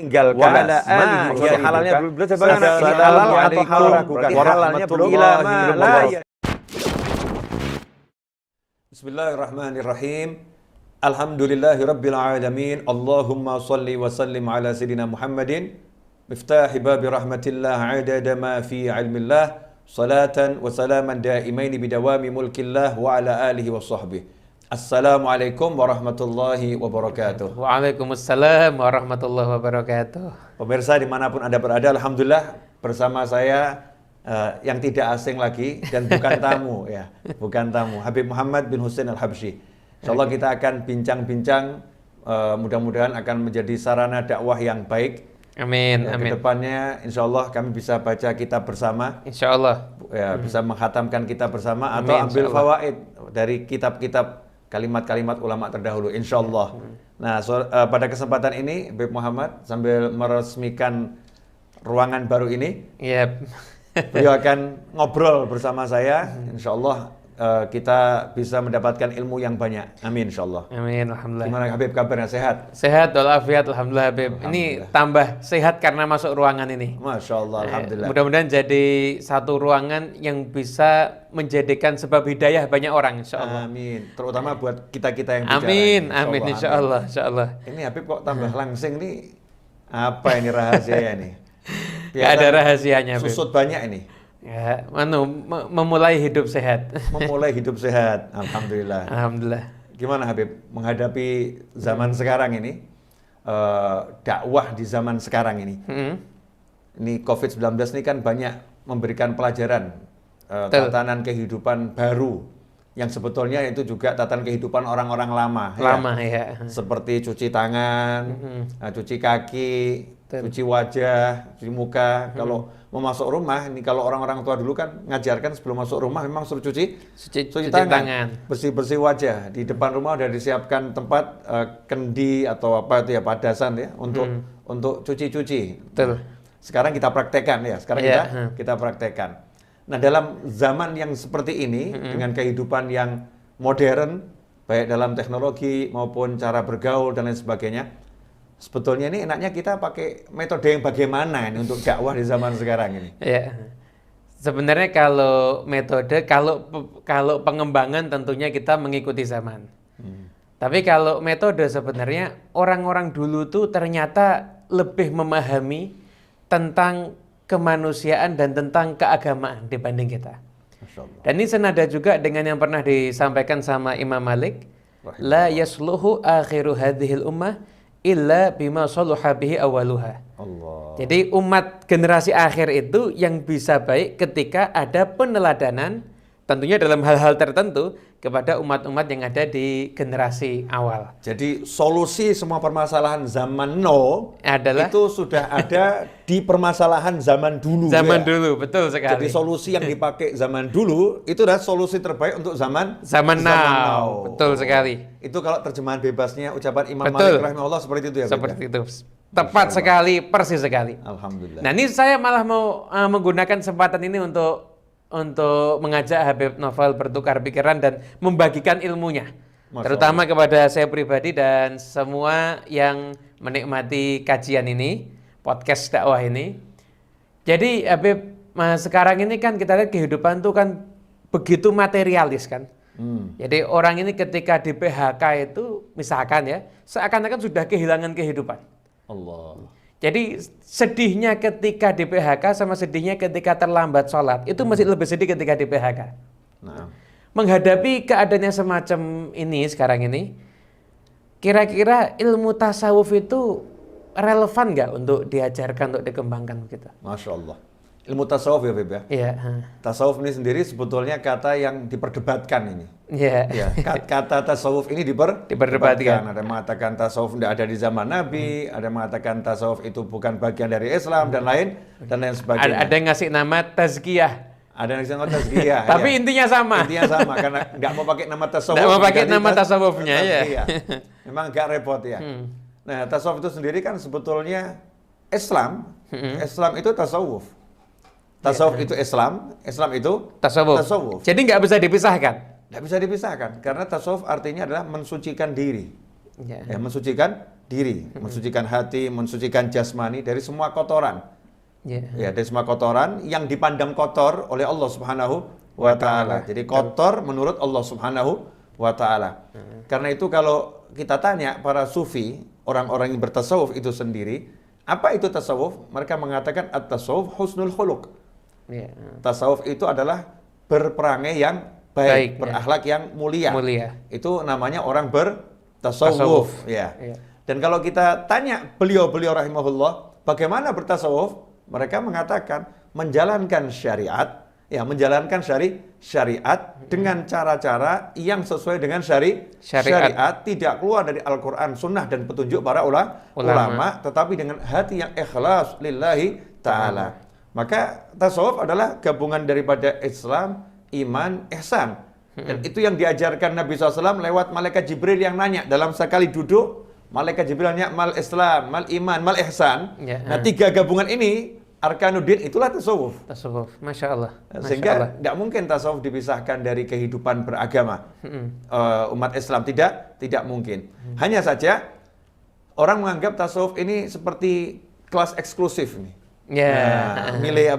tinggalkan. Wa ala alihi Ya halalnya belum belajar bagaimana ini halal atau Assalamualaikum haram. Berarti halalnya belum. warahmatullahi wabarakatuh. Bismillahirrahmanirrahim. Alhamdulillahirabbil alamin. Allahumma shalli wa sallim ala sayidina Muhammadin miftahi babi rahmatillah adada ma fi ilmillah salatan wa salaman daimaini bidawami mulkillah wa ala alihi wa sahbihi. Assalamualaikum warahmatullahi wabarakatuh. Waalaikumsalam warahmatullahi wabarakatuh. Pemirsa dimanapun Anda berada, alhamdulillah bersama saya yang tidak asing lagi dan bukan tamu ya, bukan tamu, Habib Muhammad bin Hussein Al-Habsyi. Insyaallah kita akan bincang-bincang, mudah-mudahan akan menjadi sarana dakwah yang baik. Amin, Ya, amin. kedepannya insyaallah kami bisa baca kitab bersama, Insyaallah. ya bisa menghatamkan kitab bersama atau Amin, ambil insyaallah. fawaid dari kitab-kitab kalimat-kalimat ulama terdahulu insyaallah. Nah, pada kesempatan ini Habib Muhammad sambil meresmikan ruangan baru ini, Iya. beliau akan ngobrol bersama saya. Insyaallah kita bisa mendapatkan ilmu yang banyak. Amin insyaallah. Amin, alhamdulillah. Gimana Habib kabarnya, sehat? Sehat walafiat, alhamdulillah Habib. Ini Alhamdulillah. tambah sehat karena masuk ruangan ini. Masya Allah, alhamdulillah. Mudah-mudahan jadi satu ruangan yang bisa menjadikan sebab hidayah banyak orang, insyaallah. Amin. Terutama buat kita-kita yang bicara. Amin, ini. amin, insyaallah, insyaallah. Ini Habib kok tambah langsing nih? Apa ini rahasianya nih? Gak ada rahasianya, Habib. Susut banyak ini. Ya, memulai hidup sehat. Memulai hidup sehat. Alhamdulillah. Alhamdulillah. Gimana Habib menghadapi zaman sekarang ini? Dakwah di zaman sekarang ini. Ini COVID-19 ini kan banyak memberikan pelajaran tatanan kehidupan baru yang sebetulnya itu juga tatanan kehidupan orang-orang lama. Lama ya. Seperti cuci tangan, cuci kaki, cuci wajah, cuci muka. Kalau mau masuk rumah, ini kalau orang-orang tua dulu kan ngajarkan sebelum masuk rumah memang suruh cuci tangan. Bersih-bersih wajah. Di depan rumah udah disiapkan tempat kendi atau apa itu ya, padasan ya untuk cuci-cuci. Betul. Sekarang kita praktekkan ya, sekarang kita praktekkan. Nah, dalam zaman yang seperti ini dengan kehidupan yang modern baik dalam teknologi maupun cara bergaul dan lain sebagainya, sebetulnya ini enaknya kita pakai metode yang bagaimana ini untuk dakwah di zaman sekarang ini? Ya. Sebenarnya kalau metode, kalau pengembangan tentunya kita mengikuti zaman. Tapi kalau metode sebenarnya orang-orang dulu tuh ternyata lebih memahami tentang kemanusiaan dan tentang keagamaan dibanding kita. Masya Allah. Dan ini senada juga dengan yang pernah disampaikan sama Imam Malik, la yasluhu akhiru hadhil ummah illa bima saluha bihi awaluha. Allah. Jadi umat generasi akhir itu yang bisa baik ketika ada peneladanan tentunya dalam hal-hal tertentu kepada umat-umat yang ada di generasi awal. Jadi solusi semua permasalahan zaman now Adalah itu sudah ada di permasalahan zaman dulu. zaman ya? dulu, betul sekali. Jadi solusi yang dipakai zaman dulu itu adalah solusi terbaik untuk zaman now. Betul sekali. Itu kalau terjemahan bebasnya ucapan Imam Betul. Malik rahimahullah seperti itu ya. Seperti itu. Tepat sekali, persis sekali. Alhamdulillah. Nah, ini saya malah mau menggunakan kesempatan ini untuk mengajak Habib Novel bertukar pikiran dan membagikan ilmunya. Masya Terutama kepada saya pribadi dan semua yang menikmati kajian ini, podcast dakwah ini. Jadi Habib, sekarang ini kan kita lihat kehidupan itu kan begitu materialis kan. Jadi orang ini ketika di PHK itu misalkan ya, seakan-akan sudah kehilangan kehidupan. Allah. Jadi sedihnya ketika di PHK sama sedihnya ketika terlambat sholat itu masih lebih sedih ketika di PHK. Nah, Menghadapi keadaannya semacam ini sekarang ini, kira-kira ilmu tasawuf itu relevan nggak untuk diajarkan, untuk dikembangkan begitu? Masya Allah. Ilmu tasawuf ya Beb ya. Iya. Tasawuf ini sendiri sebetulnya kata yang diperdebatkan ini. Iya. Ya, kata tasawuf ini Diperdebatkan. Ada yang mengatakan tasawuf tidak ada di zaman Nabi, ada yang mengatakan tasawuf itu bukan bagian dari Islam dan lain sebagainya. Ada yang ngasih nama tazkiyah. Ada yang disebut tazkiyah. Tapi ya. intinya sama. Intinya sama karena nggak mau pakai nama tasawuf. Nggak mau pakai diganti nama tasawufnya, ya. tazkiyah. Memang agak repot ya. Nah, tasawuf itu sendiri kan sebetulnya Islam. Islam itu tasawuf. Tasawuf itu Islam, Islam itu tasawuf. Jadi nggak bisa dipisahkan. Nggak bisa dipisahkan karena tasawuf artinya adalah mensucikan diri. Ya. Ya, mensucikan diri, mensucikan hati, mensucikan jasmani dari semua kotoran. Ya, dari semua kotoran yang dipandang kotor oleh Allah Subhanahu wa Ta'ala. Jadi kotor menurut Allah Subhanahu wa Ta'ala. Karena itu kalau kita tanya para sufi, orang-orang yang bertasawuf itu sendiri, apa itu tasawuf? Mereka mengatakan at-tasawuf husnul khuluq. Tasawuf itu adalah berperangai yang baik, berakhlak yang mulia. Itu namanya orang bertasawuf. Ya. Dan kalau kita tanya beliau-beliau rahimahullah, bagaimana bertasawuf? Mereka mengatakan menjalankan syariat, menjalankan syariat dengan cara-cara yang sesuai dengan syariat, tidak keluar dari Al-Quran, Sunnah dan petunjuk para ulama, tetapi dengan hati yang ikhlas lillahi ta'ala. Maka tasawuf adalah gabungan daripada Islam, iman, ihsan. Dan itu yang diajarkan Nabi SAW lewat malaikat Jibril yang nanya dalam sekali duduk. Malaikat Jibril nanya mal Islam, mal iman, mal ihsan. Nah, 3 gabungan ini arkanuddin itulah tasawuf. Masya Allah. Sehingga tidak mungkin tasawuf dipisahkan dari kehidupan beragama umat Islam. Tidak mungkin. Hanya saja orang menganggap tasawuf ini seperti kelas eksklusif nih. Milih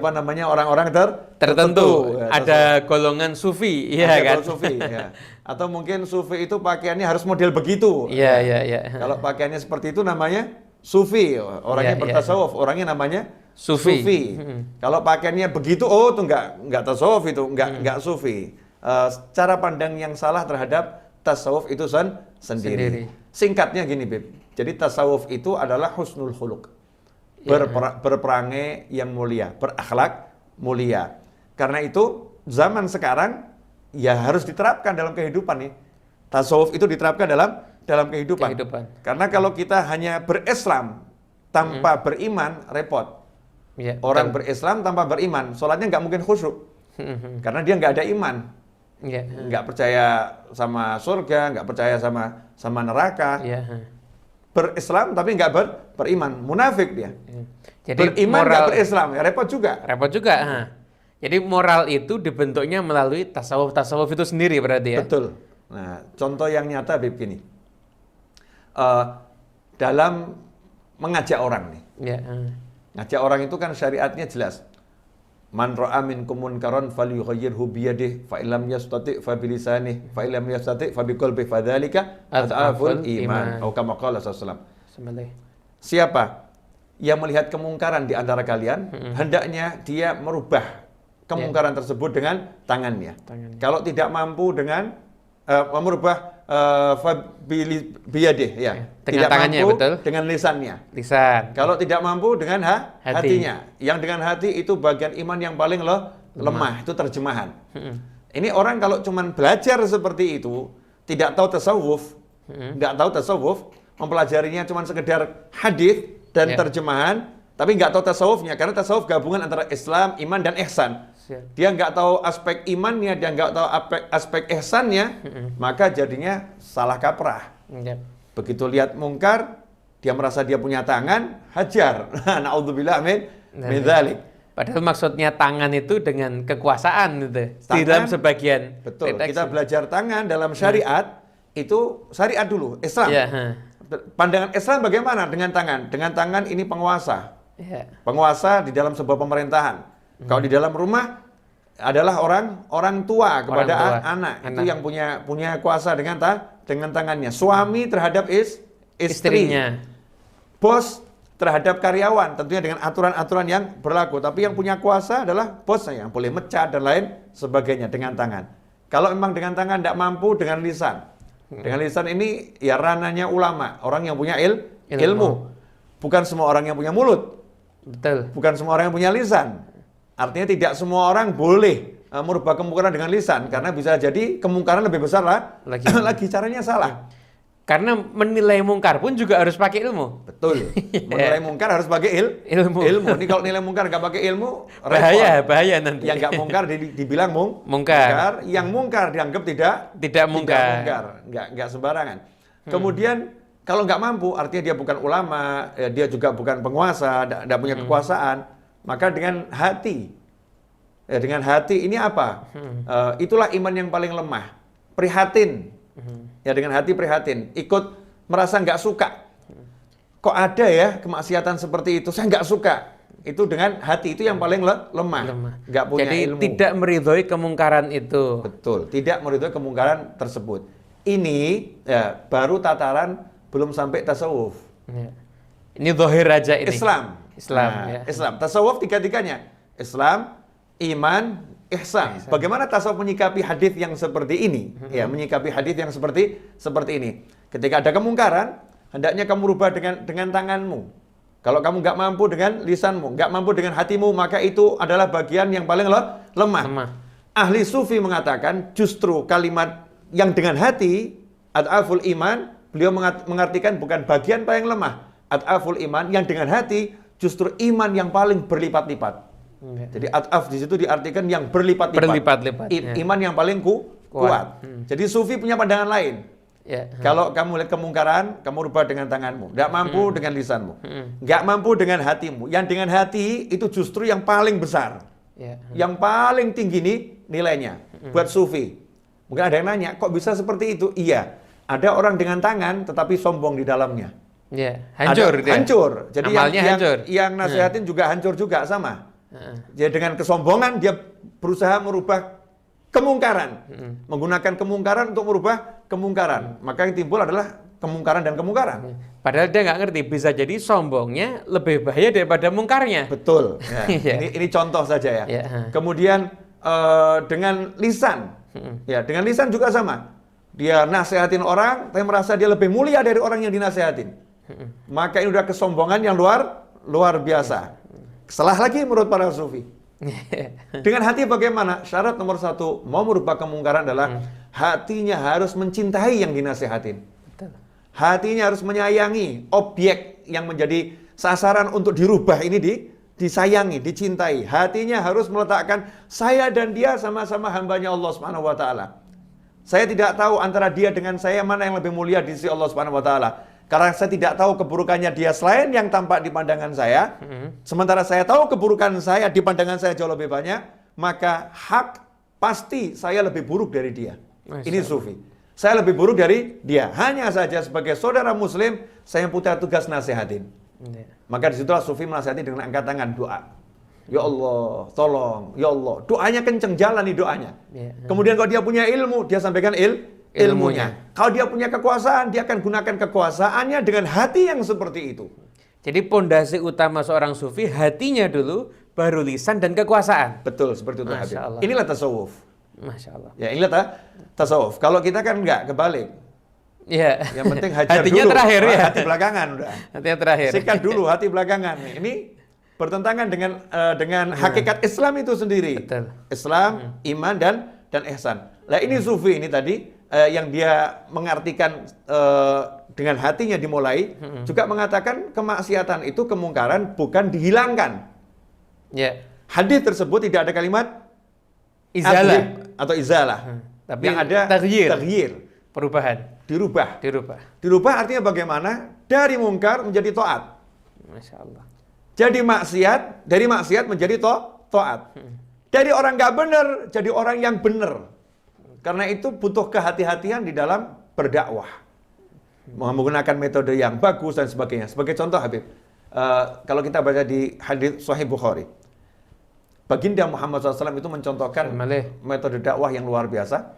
orang-orang tertentu. Ada golongan sufi, sufi, atau mungkin sufi itu pakaiannya harus model begitu. Kalau pakaiannya seperti itu namanya sufi. Orangnya bertasawuf, orangnya namanya sufi. Kalau pakaiannya begitu, itu enggak tasawuf, itu enggak sufi. Cara pandang yang salah terhadap tasawuf itu sendiri. Singkatnya gini, Bib. Jadi tasawuf itu adalah husnul khuluq. Berperangai yang mulia, berakhlak mulia. Karena itu zaman sekarang harus diterapkan dalam kehidupan nih. Tasawuf itu diterapkan dalam kehidupan. Karena kalau kita hanya berislam tanpa beriman, repot. Orang berislam tanpa beriman, sholatnya nggak mungkin khusyuk. Karena dia nggak ada iman. Nggak percaya sama surga, nggak percaya sama neraka. Berislam tapi nggak beriman, munafik dia. Jadi beriman nggak berislam, repot juga. Jadi moral itu dibentuknya melalui tasawuf itu sendiri berarti ya. Betul. Nah, contoh yang nyata begini. Dalam mengajak orang nih. Ngajak orang itu kan syariatnya jelas. Man ra'a minkum munkaran falyughayyirhu biyadihi fa illam yastati' fa bilisanihi fa illam yastati' fa biqalbihi fadzalika adhaful iman. Atau kama qala sallallahu alaihi. Siapa yang melihat kemungkaran di antara kalian, hendaknya dia merubah kemungkaran tersebut dengan tangannya. Kalau tidak mampu dengan merubah biyadih, dengan tidak tangannya, mampu betul. Dengan lisan. Kalau tidak mampu dengan hatinya. Yang dengan hati itu bagian iman yang paling lemah. Itu terjemahan. Ini orang kalau cuma belajar seperti itu, tidak tahu tasawuf, mempelajarinya cuma sekedar hadis dan terjemahan, tapi nggak tahu tasawufnya. Karena tasawuf gabungan antara Islam, iman dan ihsan. Dia nggak tahu aspek imannya, dia nggak tahu aspek ihsannya, maka jadinya salah kaprah. Begitu lihat mungkar, dia merasa dia punya tangan, hajar. Na'udzubillah min dzalik. Padahal maksudnya tangan itu dengan kekuasaan itu. Di dalam sebagian. Betul. Kita belajar tangan dalam syariat, itu syariat dulu, Islam. Pandangan Islam bagaimana dengan tangan? Dengan tangan ini penguasa. Penguasa di dalam sebuah pemerintahan. Kalau di dalam rumah adalah orang tua kepada anak. Itu yang punya kuasa dengan tangannya. Suami terhadap istrinya. Bos terhadap karyawan, tentunya dengan aturan-aturan yang berlaku. Tapi yang punya kuasa adalah bosnya, yang boleh mecat dan lain sebagainya dengan tangan. Kalau memang dengan tangan tidak mampu, dengan lisan. Dengan lisan ini ranahnya ulama, orang yang punya ilmu. Bukan semua orang yang punya mulut. Betul. Bukan semua orang yang punya lisan. Artinya tidak semua orang boleh merubah kemungkaran dengan lisan, karena bisa jadi kemungkaran lebih besar lagi caranya salah. Karena menilai mungkar pun juga harus pakai ilmu. Betul. Menilai mungkar harus pakai ilmu. Ini kalau nilai mungkar nggak pakai ilmu, bahaya nanti. Yang nggak mungkar dibilang mungkar. Yang mungkar dianggap tidak mungkar. Nggak sembarangan. Kemudian kalau nggak mampu, artinya dia bukan ulama, dia juga bukan penguasa, tidak punya kekuasaan. Maka dengan hati, dengan hati ini apa? Itulah iman yang paling lemah. Prihatin. Dengan hati prihatin. Ikut merasa nggak suka. kok ada ya kemaksiatan seperti itu, saya nggak suka. Itu dengan hati, itu yang paling lemah. Nggak punya Jadi ilmu. tidak meridhoi kemungkaran itu. Betul, tidak meridhoi kemungkaran tersebut. Ini ya, baru tataran belum sampai tasawuf. Ya. Ini zahir aja ini. Islam. Ya. Islam. Tasawuf tiga-tiganya. Islam, iman, ihsan. Bagaimana tasawuf menyikapi hadis yang seperti ini? Ya, menyikapi hadis yang seperti ini. Ketika ada kemungkaran, hendaknya kamu rubah dengan tanganmu. Kalau kamu nggak mampu dengan lisanmu, nggak mampu dengan hatimu, maka itu adalah bagian yang paling lemah. Ahli sufi mengatakan justru kalimat yang dengan hati, ad'aful iman, beliau mengartikan bukan bagian paling lemah. Ad'aful iman yang dengan hati justru iman yang paling berlipat-lipat. Jadi ad'af di situ diartikan yang berlipat-lipat. Iman yang paling kuat. Jadi sufi punya pandangan lain. Ya. Kalau kamu lihat kemungkaran, kamu rubah dengan tanganmu. Nggak mampu dengan lisanmu. Nggak mampu dengan hatimu. Yang dengan hati itu justru yang paling besar. Ya. Yang paling tinggi nih nilainya buat sufi. Mungkin ada yang nanya, kok bisa seperti itu? Iya, ada orang dengan tangan tetapi sombong di dalamnya. Ya, hancur. Hancur. Jadi hancur. yang nasihatin juga hancur juga sama. Jadi dengan kesombongan dia berusaha merubah kemungkaran. Menggunakan kemungkaran untuk merubah kemungkaran. Maka yang timbul adalah kemungkaran dan kemungkaran. Padahal dia nggak ngerti, bisa jadi sombongnya lebih bahaya daripada mungkarnya. Betul. Ya. ini contoh saja ya. Kemudian dengan lisan. Ya, dengan lisan juga sama. Dia nasihatin orang, tapi merasa dia lebih mulia dari orang yang dinasehatin. Maka ini udah kesombongan yang luar biasa. Salah lagi menurut para sufi. Dengan hati bagaimana? Syarat nomor 1 mau merubah kemungkaran adalah hatinya harus mencintai yang dinasehatin. Hatinya harus menyayangi objek yang menjadi sasaran untuk dirubah ini disayangi, dicintai. Hatinya harus meletakkan saya dan dia sama-sama hambanya Allah Subhanahu wa taala. Saya tidak tahu antara dia dengan saya mana yang lebih mulia di sisi Allah Subhanahu wa taala. Karena saya tidak tahu keburukannya dia selain yang tampak di pandangan saya. Sementara saya tahu keburukan saya di pandangan saya jauh lebih banyak, maka hak pasti saya lebih buruk dari dia. Ini sufi. Saya lebih buruk dari dia. Hanya saja sebagai saudara muslim, saya punya tugas nasihatin. Maka disitulah sufi menasihati dengan angkat tangan, doa. Ya Allah, tolong. Ya Allah. Doanya kenceng, jalani doanya. Kemudian kalau dia punya ilmu, dia sampaikan ilmunya. Kalau dia punya kekuasaan, dia akan gunakan kekuasaannya dengan hati yang seperti itu. Jadi pondasi utama seorang sufi, hatinya dulu, baru lisan dan kekuasaan. Betul, seperti itu. Masya Allah. Inilah tasawuf. Masya Allah. Ya, inilah tasawuf. Kalau kita kan enggak, kebalik. Ya. Yang penting hajar hatinya dulu. Terakhir ya. Hati belakangan udah. Hatinya terakhir. Sikat dulu, hati belakangan. Ini bertentangan dengan hakikat Islam itu sendiri. Betul. Islam, iman dan ihsan. Nah, ini sufi ini tadi yang dia mengartikan dengan hatinya dimulai, juga mengatakan kemaksiatan itu kemungkaran bukan dihilangkan. Ya. Hadis tersebut tidak ada kalimat izalah atau izalah. Tapi yang ada taghyir. Perubahan. Dirubah artinya bagaimana? Dari mungkar menjadi taat. Masya Allah. Jadi dari maksiat menjadi taat. Dari orang nggak benar jadi orang yang benar. Karena itu butuh kehati-hatian di dalam berdakwah. Menggunakan metode yang bagus dan sebagainya. Sebagai contoh Habib, kalau kita baca di hadis Sahih Bukhari, Baginda Muhammad SAW itu mencontohkan metode dakwah yang luar biasa.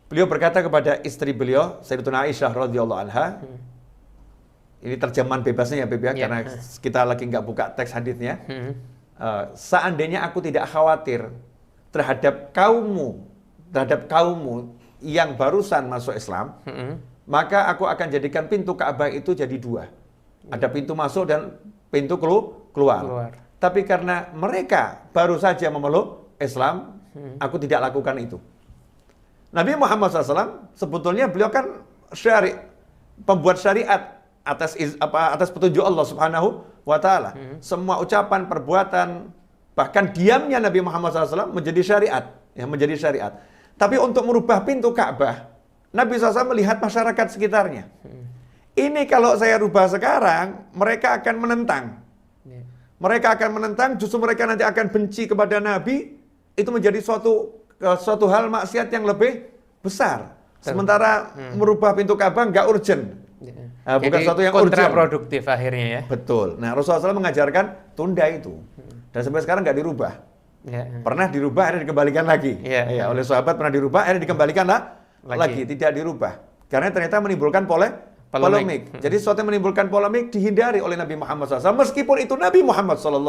Beliau berkata kepada istri beliau, Sayyidatuna Aisyah radhiyallahu anha, ini terjemahan bebasnya ya Habib ya, karena kita lagi nggak buka teks hadisnya. Seandainya aku tidak khawatir terhadap kaummu yang barusan masuk Islam, maka aku akan jadikan pintu Ka'bah itu jadi 2. Ada pintu masuk dan pintu keluar. Tapi karena mereka baru saja memeluk Islam, aku tidak lakukan itu. Nabi Muhammad SAW sebetulnya beliau kan pembuat syariat atas petunjuk Allah Subhanahu wa taala. Semua ucapan, perbuatan, bahkan diamnya Nabi Muhammad SAW menjadi syariat. Tapi untuk merubah pintu Ka'bah, Nabi SAW melihat masyarakat sekitarnya. Ini kalau saya rubah sekarang, mereka akan menentang. Justru mereka nanti akan benci kepada Nabi. Itu menjadi suatu hal maksiat yang lebih besar. Sementara merubah pintu Ka'bah nggak urgent. Bukan Jadi sesuatu yang urgent. kontraproduktif akhirnya ya. Betul. Nah, Rasulullah SAW mengajarkan tunda itu. Dan sampai sekarang nggak dirubah. Ya. Pernah dirubah, akhirnya dikembalikan lagi. Ya. Oleh sahabat pernah dirubah, akhirnya dikembalikan lagi. Tidak dirubah. Karena ternyata menimbulkan polemik. Jadi sesuatu yang menimbulkan polemik dihindari oleh Nabi Muhammad SAW. Meskipun itu Nabi Muhammad SAW.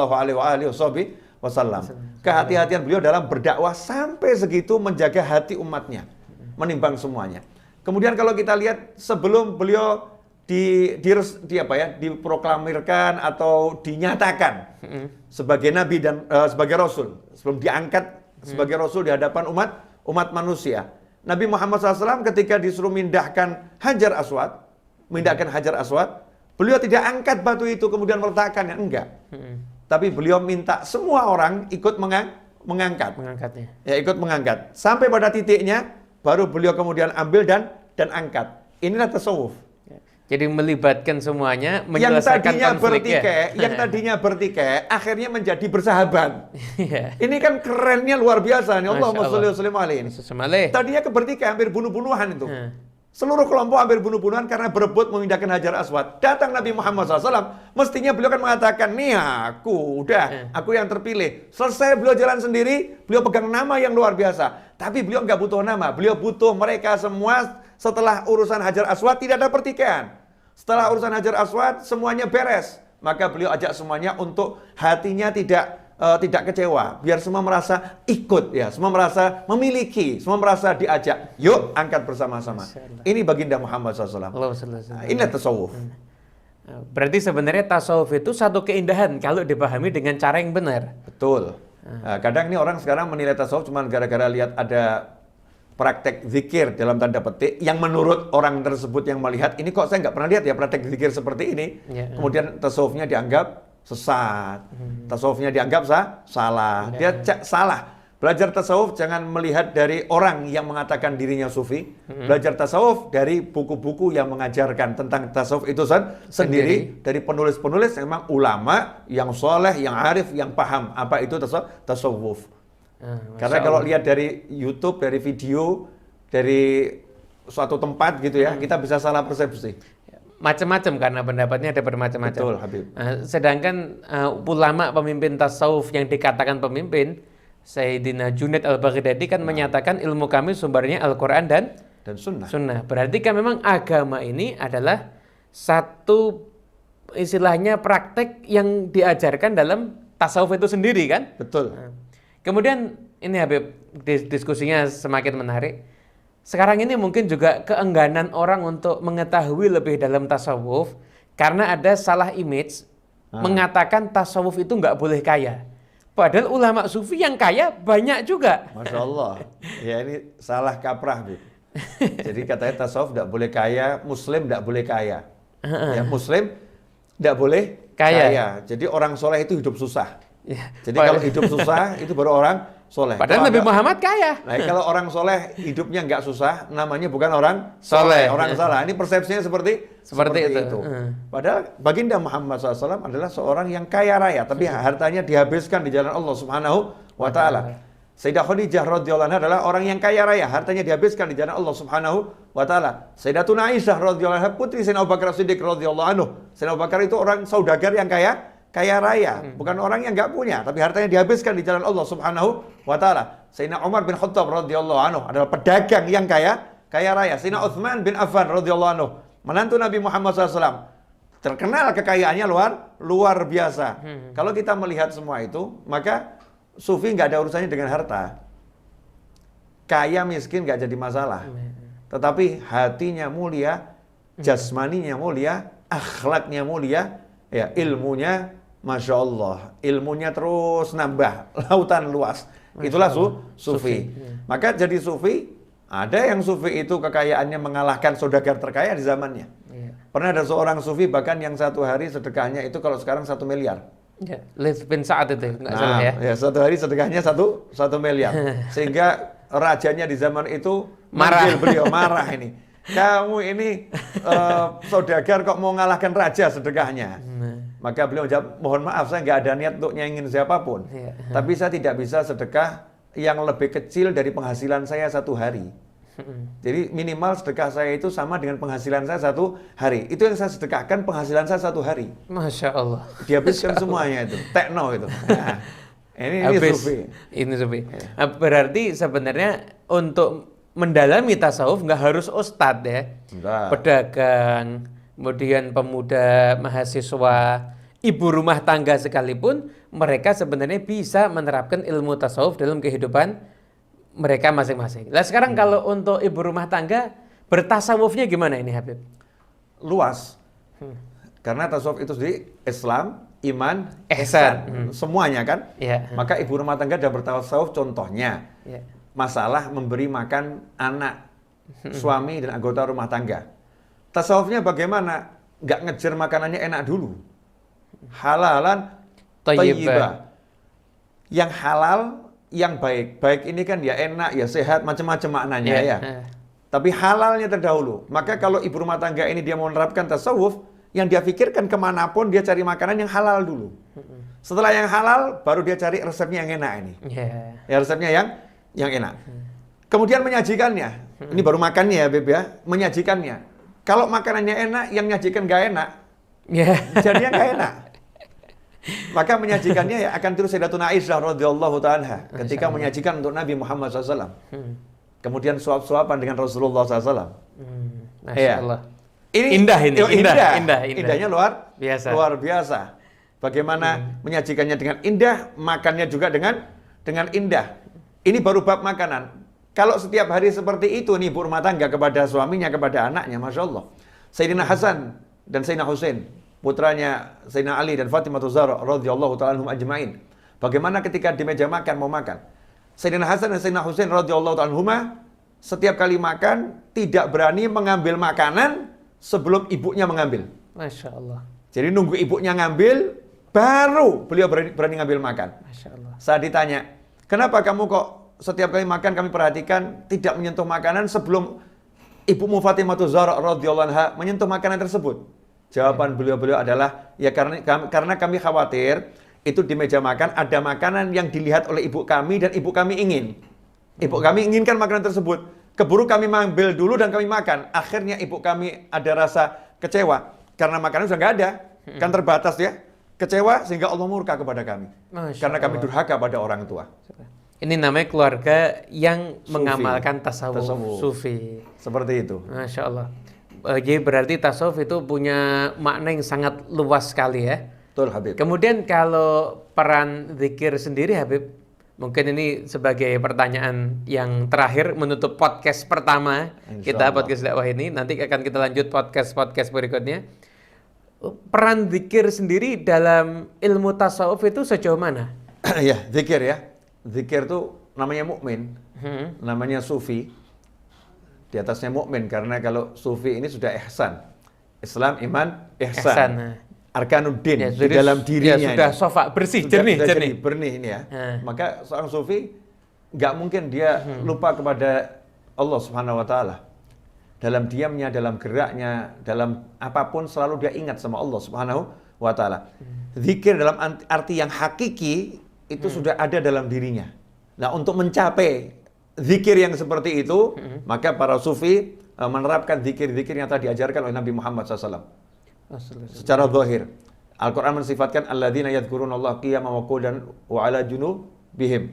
Kehati-hatian beliau dalam berdakwah sampai segitu menjaga hati umatnya. Menimbang semuanya. Kemudian kalau kita lihat sebelum beliau diproklamirkan atau dinyatakan sebagai nabi dan sebagai rasul, sebelum diangkat sebagai rasul di hadapan umat manusia, Nabi Muhammad SAW ketika disuruh memindahkan Hajar Aswad, beliau tidak angkat batu itu kemudian meletakkannya, enggak. Tapi beliau minta semua orang ikut mengangkatnya. Ya, ikut mengangkat. Sampai pada titiknya baru beliau kemudian ambil dan angkat. Inilah tasawuf. Jadi melibatkan semuanya, menyelesaikan konfliknya. Yang tadinya bertikai, akhirnya menjadi bersahabat. Ini kan kerennya luar biasa nih. Allahumma sholli wa sallim alaihi. Tadinya bertikai, hampir bunuh-bunuhan itu. Seluruh kelompok hampir bunuh-bunuhan karena berebut memindahkan Hajar Aswad. Datang Nabi Muhammad SAW, mestinya beliau kan mengatakan, nih aku yang terpilih. Selesai beliau jalan sendiri, beliau pegang nama yang luar biasa. Tapi beliau nggak butuh nama, beliau butuh mereka semua. Setelah urusan Hajar Aswad tidak ada pertikaian. Setelah urusan Hajar Aswad semuanya beres. Maka beliau ajak semuanya untuk hatinya tidak kecewa. Biar semua merasa ikut ya, semua merasa memiliki, semua merasa diajak. Yuk angkat bersama-sama. Ini baginda Muhammad SAW. Ini tasawuf. Berarti sebenarnya tasawuf itu satu keindahan kalau dipahami dengan cara yang benar. Betul. Kadang ini orang sekarang menilai tasawuf cuma gara-gara lihat ada praktek zikir dalam tanda petik yang menurut orang tersebut yang melihat ini kok saya nggak pernah lihat ya praktek zikir seperti ini. Kemudian tasawufnya dianggap sesat, tasawufnya dianggap salah. Dia salah. Belajar tasawuf jangan melihat dari orang yang mengatakan dirinya sufi. Belajar tasawuf dari buku-buku yang mengajarkan tentang tasawuf itu sendiri. Dari penulis-penulis yang memang ulama, yang soleh, yang arif, yang paham apa itu tasawuf. Karena kalau lihat dari YouTube, dari video, dari suatu tempat gitu ya, kita bisa salah persepsi. Macam-macam karena pendapatnya ada bermacam-macam. Betul, Habib. Sedangkan ulama pemimpin tasawuf yang dikatakan pemimpin, Sayyidina Junaid al-Baghdadi kan menyatakan ilmu kami sumbernya Al-Quran dan Sunnah. Berarti kan memang agama ini adalah satu istilahnya praktek yang diajarkan dalam tasawuf itu sendiri kan? Betul. Kemudian ini Habib, diskusinya semakin menarik. Sekarang ini mungkin juga keengganan orang untuk mengetahui lebih dalam tasawuf karena ada salah image mengatakan tasawuf itu nggak boleh kaya. Padahal ulama sufi yang kaya banyak juga. Masya Allah. Ya ini salah kaprah, Habib. Jadi katanya tasawuf tidak boleh kaya, Muslim tidak boleh kaya. Ya, Muslim tidak boleh kaya. Jadi orang soleh itu hidup susah. Jadi kalau hidup susah itu baru orang soleh. Padahal Nabi Muhammad kaya. Nah, kalau orang soleh hidupnya nggak susah, namanya bukan orang soleh, orang salah. Ini persepsinya seperti itu. Padahal baginda Muhammad SAW adalah seorang yang kaya raya, tapi hartanya dihabiskan di jalan Allah Subhanahu wa Ta'ala. Sayyidah Khadijah radhiyallahu anha adalah orang yang kaya raya, hartanya dihabiskan di jalan Allah Subhanahu wa Ta'ala. Sayyidatuna Aisyah radhiyallahu anha putri Sayyidina Abu Bakar Siddiq radhiyallahu anhu. Sayyidina Abu Bakar itu orang saudagar yang kaya raya, bukan orang yang nggak punya, tapi hartanya dihabiskan di jalan Allah Subhanahu wa Ta'ala. Sayyidina Umar bin Khattab radhiyallahu anhu adalah pedagang yang kaya raya. Sayyidina Utsman bin Affan radhiyallahu anhu, menantu Nabi Muhammad SAW, terkenal kekayaannya luar biasa. Kalau kita melihat semua itu, maka sufi nggak ada urusannya dengan harta. Kaya miskin nggak jadi masalah. Tetapi hatinya mulia, jasmaninya mulia, akhlaknya mulia, ya ilmunya Masya Allah, ilmunya terus nambah, lautan luas. Itulah sufi. Maka jadi sufi, ada yang sufi itu kekayaannya mengalahkan saudagar terkaya di zamannya. Pernah ada seorang sufi bahkan yang satu hari sedekahnya itu kalau sekarang 1 miliar. Lath bin Sa'ad itu, nggak salah ya. Satu hari sedekahnya 1 miliar. Sehingga rajanya di zaman itu marah ini. Kamu ini saudagar kok mau ngalahkan raja sedekahnya. Maka beliau menjawab, mohon maaf saya nggak ada niat untuk nyenengin siapapun. Tapi saya tidak bisa sedekah yang lebih kecil dari penghasilan saya 1 hari. Jadi minimal sedekah saya itu sama dengan penghasilan saya 1 hari. Itu yang saya sedekahkan penghasilan saya 1 hari. Masya Allah. Dihabiskan semuanya itu, tekno itu. Nah, ini Habis. sufi. Ini sufi. Nah, berarti sebenarnya untuk mendalami tasawuf nggak harus ustadz ya. Enggak. Pedagang, kemudian pemuda, mahasiswa, ibu rumah tangga sekalipun, mereka sebenarnya bisa menerapkan ilmu tasawuf dalam kehidupan mereka masing-masing. Nah sekarang kalau untuk ibu rumah tangga, bertasawufnya gimana ini Habib? Luas. Karena tasawuf itu sendiri Islam, iman, Ihsan. semuanya kan. Ya. Maka ibu rumah tangga dan bertasawuf contohnya Ya. masalah memberi makan anak, suami dan anggota rumah tangga. Tasawufnya bagaimana? Nggak ngejar makanannya enak dulu. Halalan thayyibah. Yang halal, yang baik. Baik ini kan ya enak, ya sehat, macam-macam maknanya ya. Tapi halalnya terdahulu. Maka kalau ibu rumah tangga ini dia mau menerapkan tasawuf, yang dia pikirkan kemanapun dia cari makanan yang halal dulu. Setelah yang halal, baru dia cari resepnya yang enak ini. Ya resepnya yang enak. Kemudian menyajikannya. Ini baru makannya ya Beb ya. Menyajikannya. Kalau makanannya enak, yang menyajikan gak enak, jadinya gak enak. Maka menyajikannya ya akan terus Sayyidatuna Aisyah radhiyallahu ta'ala ketika menyajikan untuk Nabi Muhammad SAW. Kemudian suap-suapan dengan Rasulullah SAW. Masya Allah. Ini Indah ini, indah. Indahnya luar biasa. Bagaimana menyajikannya dengan indah, makannya juga dengan indah. Ini baru bab makanan. Kalau setiap hari seperti itu nih ibu rumah tangga kepada suaminya, kepada anaknya, Masya Allah. Sayyidina Hasan dan Sayyidina Husain, putranya Sayyidina Ali dan Fatimah Zahra radhiyallahu ta'ala anhum ajma'in. Bagaimana ketika di meja makan mau makan. Sayyidina Hasan dan Sayyidina Husain radhiyallahu ta'ala anhuma setiap kali makan tidak berani mengambil makanan sebelum ibunya mengambil. Masya Allah. Jadi nunggu ibunya ngambil, baru beliau berani ngambil makan. Masya Allah. Saat ditanya, kenapa kamu kok setiap kali makan kami perhatikan tidak menyentuh makanan sebelum ibumu Fatimah Zahra radhiyallahu anha menyentuh makanan tersebut? Jawaban beliau adalah, ya karena kami khawatir itu di meja makan ada makanan yang dilihat oleh ibu kami dan ibu kami ingin. Ibu kami inginkan makanan tersebut. Keburu kami mengambil dulu dan kami makan. Akhirnya ibu kami ada rasa kecewa karena makanan sudah nggak ada, kan terbatas ya. Kecewa sehingga Allah murka kepada kami. Karena kami durhaka pada orang tua. Ini namanya keluarga yang mengamalkan tasawuf. Sufi. Seperti itu. Masya Allah. Jadi berarti tasawuf itu punya makna yang sangat luas sekali ya. Betul Habib. Kemudian kalau peran zikir sendiri Habib, mungkin ini sebagai pertanyaan yang terakhir menutup podcast pertama kita, podcast dakwah ini. Nanti akan kita lanjut podcast berikutnya. Peran zikir sendiri dalam ilmu tasawuf itu sejauh mana? Ya, zikir ya. Zikir itu namanya mukmin, namanya sufi. Di atasnya mukmin karena kalau sufi ini sudah ihsan. Islam, iman, ihsan. Arkanuddin ya, di dalam dirinya. Ya, sudah sofa, bersih, jernih. Benih ini ya. Maka seorang sufi nggak mungkin dia lupa kepada Allah Subhanahu wa taala. Dalam diamnya, dalam geraknya, dalam apapun selalu dia ingat sama Allah Subhanahu wa taala. Zikir dalam arti yang hakiki itu sudah ada dalam dirinya. Nah, untuk mencapai zikir yang seperti itu, maka para sufi menerapkan zikir-zikir yang telah diajarkan oleh Nabi Muhammad SAW. Secara zahir, Al-Quran mensifatkan alladzina yadhkurunallaha qiyaman wa qu'udan wa 'ala junubihim.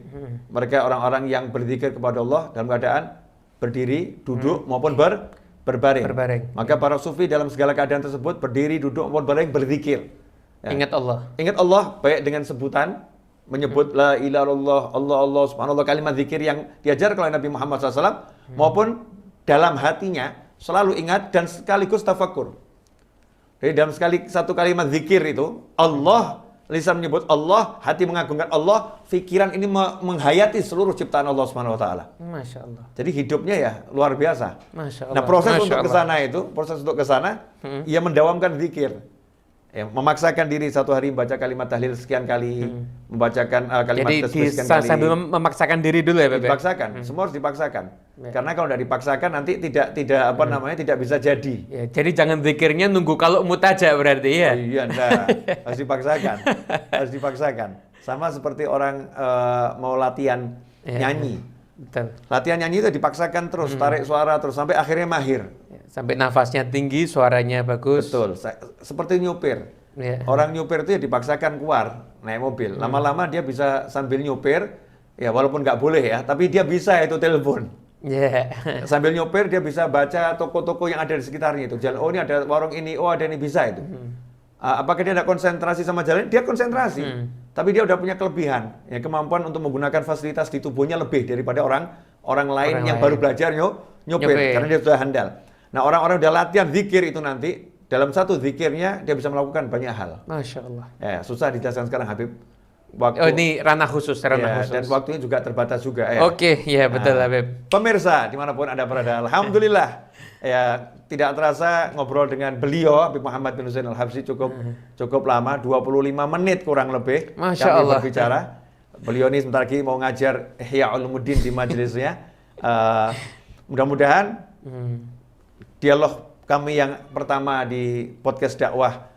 Mereka orang-orang yang berzikir kepada Allah dalam keadaan berdiri, duduk maupun berbaring. Maka para sufi dalam segala keadaan tersebut berdiri, duduk maupun berbaring berzikir. Ya. Ingat Allah. Ingat Allah baik dengan sebutan menyebut la ilaha illallah, Allah subhanallah, kalimat zikir yang diajarkan oleh Nabi Muhammad SAW maupun dalam hatinya selalu ingat dan sekaligus tafakur. Jadi dalam satu kalimat zikir itu Allah, lisan menyebut Allah, hati mengagungkan Allah, pikiran ini menghayati seluruh ciptaan Allah Subhanahu wa taala. Masya Allah. Jadi hidupnya ya luar biasa. Masya Allah. Nah, proses untuk ke sana ia mendawamkan zikir. Ya, memaksakan diri satu hari membaca kalimat tahlil sekian kali, membacakan kalimat tasbih sekian kali. Sambil memaksakan diri dulu ya, Bebe? Dipaksakan, semua harus dipaksakan. Ya. Karena kalau tidak dipaksakan nanti tidak tidak bisa jadi. Ya, jadi jangan zikirnya nunggu kalau mutaja berarti ya. Oh, iya, enggak. Harus dipaksakan. Harus dipaksakan. Sama seperti orang mau latihan nyanyi. Betul. Latihan nyanyi itu dipaksakan terus, tarik suara terus sampai akhirnya mahir. Ya, sampai nafasnya tinggi, suaranya bagus. Betul. Seperti nyupir. Ya. Orang nyupir itu ya dipaksakan keluar naik mobil. Lama-lama dia bisa sambil nyupir, ya walaupun nggak boleh ya, tapi dia bisa itu telepon. Ya. Sambil nyopir dia bisa baca toko-toko yang ada di sekitarnya itu. Jalan, oh ini ada warung ini, oh ada ini, bisa itu. Apakah dia ada konsentrasi sama jalan? Dia konsentrasi. Tapi dia udah punya kelebihan, ya kemampuan untuk menggunakan fasilitas di tubuhnya lebih daripada orang lain yang baru belajar nyopir karena dia sudah handal. Nah, orang-orang udah latihan zikir itu nanti dalam satu zikirnya dia bisa melakukan banyak hal. Masya Allah. Ya, susah dijelaskan sekarang Habib. Oh, ini ranah khusus, khusus. Dan waktunya juga terbatas juga ya. Oke, ya betul Habib. Pemirsa dimanapun Anda berada, alhamdulillah ya tidak terasa ngobrol dengan beliau Habib Muhammad bin Husain Al-Habsyi cukup lama, 25 menit kurang lebih. Masya kami Allah. berbicara. Beliau ini sebentar lagi mau ngajar Ihya Ulumuddin di majelisnya. Mudah-mudahan dialog kami yang pertama di podcast dakwah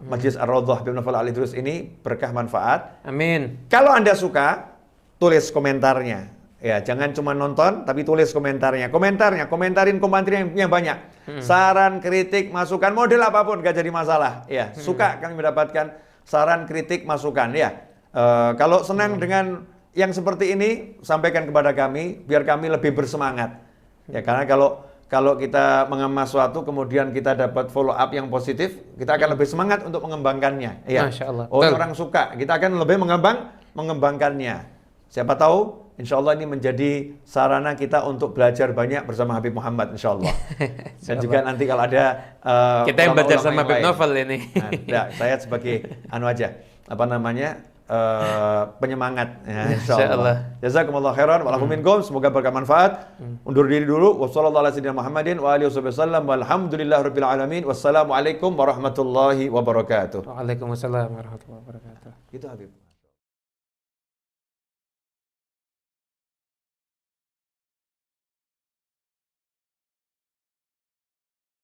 Majlis Ar-Raudhah Habib Naufal Al-Idrus ini berkah manfaat. Amin. Kalau Anda suka, tulis komentarnya. Ya, jangan cuma nonton, tapi tulis komentarnya. Komentarin yang banyak. Saran, kritik, masukan, model apapun gak jadi masalah. Ya, suka kami mendapatkan saran, kritik, masukan. Ya, kalau senang dengan yang seperti ini, sampaikan kepada kami, biar kami lebih bersemangat. Ya, karena kalau kita mengemas suatu, kemudian kita dapat follow up yang positif, kita akan lebih semangat untuk mengembangkannya. Ya. Masya Allah. Oh, orang suka, kita akan lebih mengembangkannya. Siapa tahu, insya Allah ini menjadi sarana kita untuk belajar banyak bersama Habib Muhammad, insya Allah. Dan juga nanti kalau ada kita yang belajar sama Habib Naufal ini. Nah, saya sebagai penyemangat, ya, insya Allah. Jazakumullah khairan, walakum minkum, semoga berkah manfaat. Undur diri dulu. Wassalamualaikum warahmatullahi wabarakatuh. Waalaikumsalam warahmatullahi wabarakatuh. Gitu Habib.